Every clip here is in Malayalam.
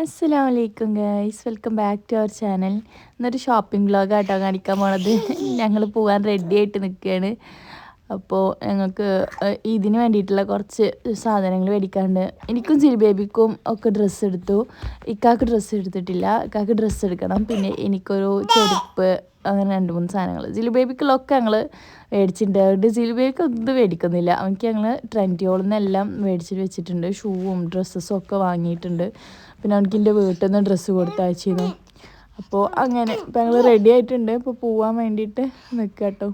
അസ്സലാമു അലൈക്കും guys, welcome back to our channel. ഇന്നൊരു ഷോപ്പിംഗ് വ്ളോഗാട്ടോ കാണിക്കാൻ പോണത്. ഞങ്ങൾ പോകാൻ റെഡി ആയിട്ട് നിൽക്കുകയാണ്. അപ്പോൾ ഞങ്ങൾക്ക് ഇതിന് വേണ്ടിയിട്ടുള്ള കുറച്ച് സാധനങ്ങൾ മേടിക്കാണ്ട്. എനിക്കും ജിൽ ബേബിക്കും ഒക്കെ ഡ്രസ്സ് എടുത്തു. ഇക്കാക്ക് ഡ്രസ്സ് എടുത്തിട്ടില്ല, ഇക്കാക്ക് ഡ്രസ്സ് എടുക്കണം. പിന്നെ എനിക്കൊരു ചെരുപ്പ്, അങ്ങനെ 2-3 സാധനങ്ങൾ. ജിൽ ബേബിക്കുള്ളതൊക്കെ ഞങ്ങൾ മേടിച്ചിട്ടുണ്ട്. അതുകൊണ്ട് ജിൽ ബേബിക്ക് ഒന്നും മേടിക്കുന്നില്ല. അവർക്ക് ഞങ്ങൾ ട്രെൻഡിയോളിൽ നിന്നെല്ലാം മേടിച്ചിട്ട് വെച്ചിട്ടുണ്ട്. ഷൂവും ഡ്രസ്സസും ഒക്കെ വാങ്ങിയിട്ടുണ്ട്. പിന്നെ അവർക്ക് എൻ്റെ വീട്ടിൽ നിന്ന് ഡ്രസ്സ് കൊടുത്തയച്ചിരുന്നു. അപ്പോൾ അങ്ങനെ ഇപ്പം ഞങ്ങൾ റെഡി ആയിട്ടുണ്ട്. ഇപ്പോൾ പോവാൻ വേണ്ടിയിട്ട് നിൽക്കുക കേട്ടോ.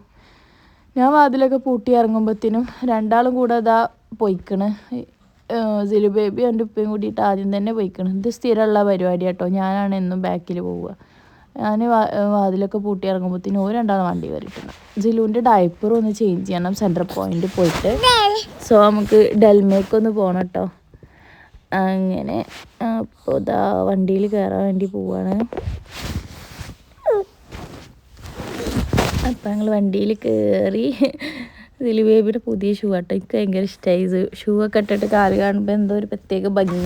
ഞാൻ വാതിലൊക്കെ പൂട്ടി ഇറങ്ങുമ്പോഴത്തേനും രണ്ടാളും കൂടെ അതാ പോയിക്കണ്. ജിലു ബേബി എൻ്റെ ഉപ്പയും കൂടിയിട്ട് ആദ്യം തന്നെ പോയിക്കണ്. ഇത് സ്ഥിരമുള്ള പരിപാടി കേട്ടോ. ഞാനാണ് എന്നും ബാക്കിൽ പോവുക. ഞാൻ വാതിലൊക്കെ പൂട്ടി ഇറങ്ങുമ്പോഴത്തേനും രണ്ടാളും വണ്ടി കയറിയിട്ടുണ്ട്. ജിലുവിൻ്റെ ഡയപ്പർ ഒന്ന് ചേഞ്ച് ചെയ്യണം സെൻട്രൽ പോയിന്റ് പോയിട്ട്. സോ നമുക്ക് ഡെൽമേക്കൊന്ന് പോകണം കേട്ടോ. അങ്ങനെ അപ്പോൾ ഇതാ വണ്ടിയിൽ കയറാൻ വേണ്ടി പോവാണ്. അപ്പം ഞങ്ങൾ വണ്ടിയിൽ കയറി. ദിലു ബേബിയുടെ പുതിയ ഷൂ ആട്ടോ. എനിക്ക് ഭയങ്കര ഇഷ്ടമായി. ഷൂ ഒക്കെ ഇട്ടിട്ട് കാല് കാണുമ്പോൾ എന്തോ ഒരു പ്രത്യേക ഭംഗി.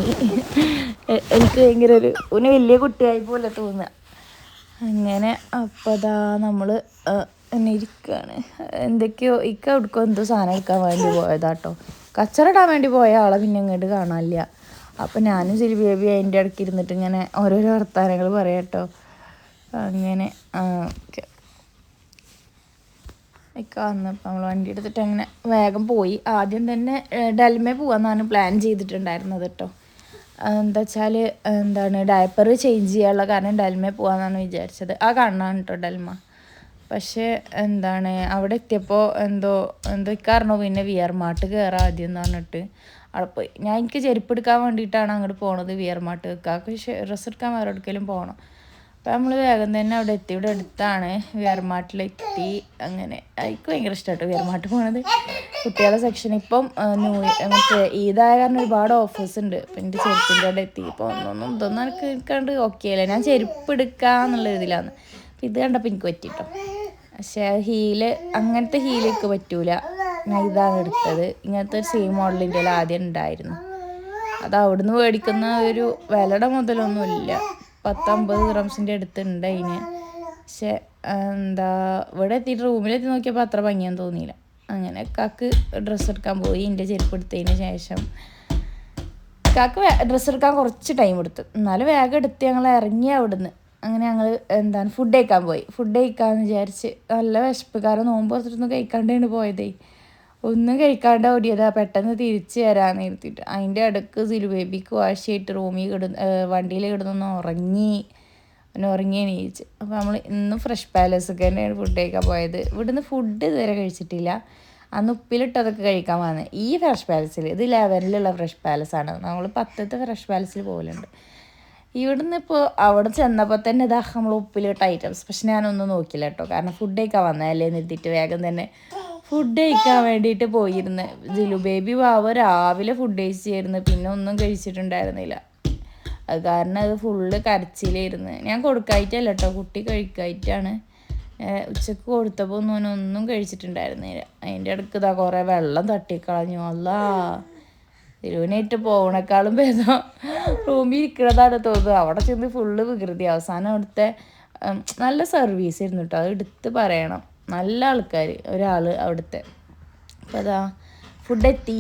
എനിക്ക് ഭയങ്കര ഒരു വലിയ കുട്ടിയായി പോലെ തോന്നുക. അങ്ങനെ അപ്പോൾ അതാ നമ്മൾ എന്നെ ഇരിക്കുകയാണ്. എന്തൊക്കെയോ ഇക്ക എടുക്കോ എന്തോ സാധനം എടുക്കാൻ വേണ്ടി പോയതാട്ടോ. കച്ചറ ഇടാൻ വേണ്ടി പോയ ആളെ പിന്നെ ഇങ്ങോട്ട് കാണാനില്ല. അപ്പം ഞാനും ജിലു ബേബി അതിൻ്റെ ഇടയ്ക്ക് ഇരുന്നിട്ട് ഇങ്ങനെ ഓരോരോ വർത്താനങ്ങൾ പറയാം കേട്ടോ. അങ്ങനെ ഓക്കെ ഇക്ക വന്നപ്പോൾ നമ്മൾ വണ്ടി എടുത്തിട്ട് അങ്ങനെ വേഗം പോയി. ആദ്യം തന്നെ ഡൽമേ പോകാമെന്നാണ് പ്ലാൻ ചെയ്തിട്ടുണ്ടായിരുന്നത് കേട്ടോ. എന്താ വെച്ചാൽ ഡയപ്പർ ചേഞ്ച് ചെയ്യാനുള്ള കാരണം ഡൽമേ പോകാമെന്നാണ് വിചാരിച്ചത്. ആ കാണാൻ കേട്ടോ ഡൽമ. പക്ഷേ അവിടെ എത്തിയപ്പോൾ എന്തൊക്കെ അറിഞ്ഞോ, പിന്നെ വിയർ മാർട്ട് കയറാം ആദ്യം എന്ന് പറഞ്ഞിട്ട് അവിടെ പോയി. എനിക്ക് ചെരുപ്പ് എടുക്കാൻ വേണ്ടിയിട്ടാണ് അങ്ങോട്ട് പോണത്, വിയർ മാർട്ട്. വെക്കാക്ക് ഡ്രസ്സ് എടുക്കാൻ വേറെ എവിടേക്കെങ്കിലും പോകണം. അപ്പോൾ നമ്മൾ വേഗം തന്നെ അവിടെ എത്തി. ഇവിടെ അടുത്താണ് വിയർ മാർട്ടിലെത്തി. അങ്ങനെ എനിക്ക് ഭയങ്കര ഇഷ്ടമായിട്ട് വിയർ മാർട്ട് പോണത്. കുട്ടികളുടെ സെക്ഷൻ ഇപ്പം മറ്റേ ഈദായ കാരണം ഒരുപാട് ഓഫേഴ്സ് ഉണ്ട്. അപ്പം എൻ്റെ ചെരുപ്പിൻ്റെ അവിടെ എത്തി. ഇപ്പോൾ ഇതൊന്നും എനിക്ക് കണ്ട് ഓക്കെ അല്ലേ. ഞാൻ ചെരുപ്പ് എടുക്കാന്നുള്ള ഇതിലാണ്. അപ്പം ഇത് കണ്ടപ്പോൾ എനിക്ക് പറ്റിട്ടോ. പക്ഷേ ഹീല് അങ്ങനത്തെ ഹീലൊക്കെ പറ്റൂല. ഞാൻ ഇതാണ് എടുത്തത്. ഇങ്ങനത്തെ ഒരു സെയിം മോഡലിൻ്റെ ആദ്യം ഉണ്ടായിരുന്നു. അത് അവിടുന്ന് മേടിക്കുന്ന ഒരു വിലയുടെ മുതലൊന്നുമില്ല. 10-50 ഗ്രാംസിൻ്റെ അടുത്തുണ്ട് അതിന്. പക്ഷേ ഇവിടെ എത്തിയിട്ട് റൂമിലെത്തി നോക്കിയപ്പോൾ അത്ര ഭംഗിയൊന്നും തോന്നിയില്ല. അങ്ങനെ കാക്ക് ഡ്രസ്സ് എടുക്കാൻ പോയി. എൻ്റെ ചെരുപ്പ് എടുത്തതിന് ശേഷം കാക്ക് ഡ്രസ്സ് എടുക്കാൻ കുറച്ച് ടൈം എടുത്തു. എന്നാലും വേഗം എടുത്ത് ഞങ്ങൾ ഇറങ്ങി അവിടുന്ന്. അങ്ങനെ ഞങ്ങൾ ഫുഡ് കഴിക്കാൻ പോയി. ഫുഡ് കഴിക്കാമെന്ന് വിചാരിച്ച് നല്ല വിശപ്പ്. കാരണം നോമ്പ് പുറത്തിട്ടൊന്നും കഴിക്കാണ്ടാണ് പോയതേ. ഒന്നും കഴിക്കാണ്ട് ഓടിയതാ. പെട്ടെന്ന് തിരിച്ച് വരാമെന്ന് ഇരുത്തിയിട്ട് അതിൻ്റെ ഇടയ്ക്ക് ജിലു ബേബിക്ക് വാശിയായിട്ട് റൂമിൽ വണ്ടിയിൽ കിടന്നൊന്ന് ഉറങ്ങി. എണീച്ച്. അപ്പോൾ നമ്മൾ ഇന്നും ഫ്രഷ് പാലസൊക്കെ തന്നെയാണ് ഫുഡ് കഴിക്കാൻ പോയത്. ഇവിടുന്ന് ഫുഡ് ഇതുവരെ കഴിച്ചിട്ടില്ല. അന്ന് ഉപ്പിലിട്ടതൊക്കെ കഴിക്കാൻ വന്നത് ഈ ഫ്രഷ് പാലസിൽ. ഇത് 11ലുള്ള ഫ്രഷ് പാലസാണ്. നമ്മൾ 10ത്തെ ഫ്രഷ് പാലസിൽ പോലുണ്ട്. ഇവിടുന്ന് ഇപ്പോൾ അവിടെ ചെന്നപ്പോൾ തന്നെ ഇതാ നമ്മൾ ഉപ്പിലിട്ട ഐറ്റംസ്. പക്ഷെ ഞാനൊന്നും നോക്കില്ല കേട്ടോ. കാരണം ഫുഡ് കഴിക്കാൻ വന്നതല്ലേ നിർത്തിയിട്ട് വേഗം തന്നെ ഫുഡ് കഴിക്കാൻ വേണ്ടിയിട്ട് പോയിരുന്നു. ജിലു ബേബി വാവ രാവിലെ ഫുഡ് കഴിച്ചിരുന്നു. പിന്നെ ഒന്നും കഴിച്ചിട്ടുണ്ടായിരുന്നില്ല. അത് കാരണം അത് ഫുള്ള് കരച്ചിലായിരുന്നു. ഞാൻ കൊടുക്കായിട്ടല്ല കേട്ടോ, കുട്ടി കഴിക്കായിട്ടാണ്. ഉച്ചക്ക് കൊടുത്തപ്പോൾ ഒന്നും കഴിച്ചിട്ടുണ്ടായിരുന്നില്ല. അതിൻ്റെ ഇടയ്ക്ക് ഇതാ കുറേ വെള്ളം തട്ടിക്കളഞ്ഞു. അല്ലാ, തിരുവനായിട്ട് പോകണേക്കാളും ഭേദം റൂമിൽ ഇരിക്കുന്നതാണ് തോന്നുന്നത്. അവിടെ ചെന്ന് ഫുള്ള് വികൃതി. അവസാനം അവിടുത്തെ നല്ല സർവീസ് ആയിരുന്നു കേട്ടോ. അത് എടുത്ത് പറയണം. നല്ല ആൾക്കാർ, ഒരാൾ അവിടുത്തെ. അപ്പോൾ അതാ ഫുഡ് എത്തി.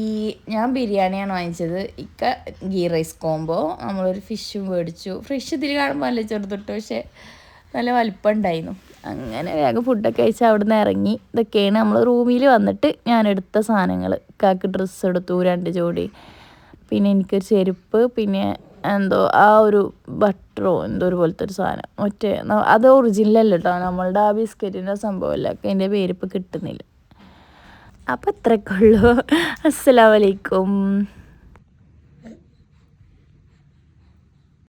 ഞാൻ ബിരിയാണിയാണ് വാങ്ങിച്ചത്. ഇക്ക ഗീ റൈസ് കോംബോ. നമ്മളൊരു ഫിഷും മേടിച്ചു. ഫിഷ് ഇതിൽ കാണുമ്പോൾ നല്ല ചെറുതിട്ടു, പക്ഷേ നല്ല വലിപ്പം ഉണ്ടായിരുന്നു. അങ്ങനെ വേഗം ഫുഡൊക്കെ കഴിച്ച് അവിടെ നിന്ന് ഇറങ്ങി. ഇതൊക്കെയാണ് നമ്മൾ റൂമിൽ വന്നിട്ട് ഞാൻ എടുത്ത സാധനങ്ങൾ. കാക്ക് ഡ്രസ്സ് എടുത്തു 2 ജോഡി. പിന്നെ എനിക്കൊരു ചെരുപ്പ്. പിന്നെ ആ ഒരു ബട്ടറോ ഒരു പോലത്തെ ഒരു സാധനം. അത് ഒറിജിനലല്ല കേട്ടോ. നമ്മളുടെ ആ ബിസ്ക്കറ്റിൻ്റെ സംഭവമല്ല. അതിൻ്റെ പേരിപ്പോൾ കിട്ടുന്നില്ല. അപ്പോൾ അത്രയൊക്കെ ഉള്ളൂ. അസ്സലാമു അലൈക്കും.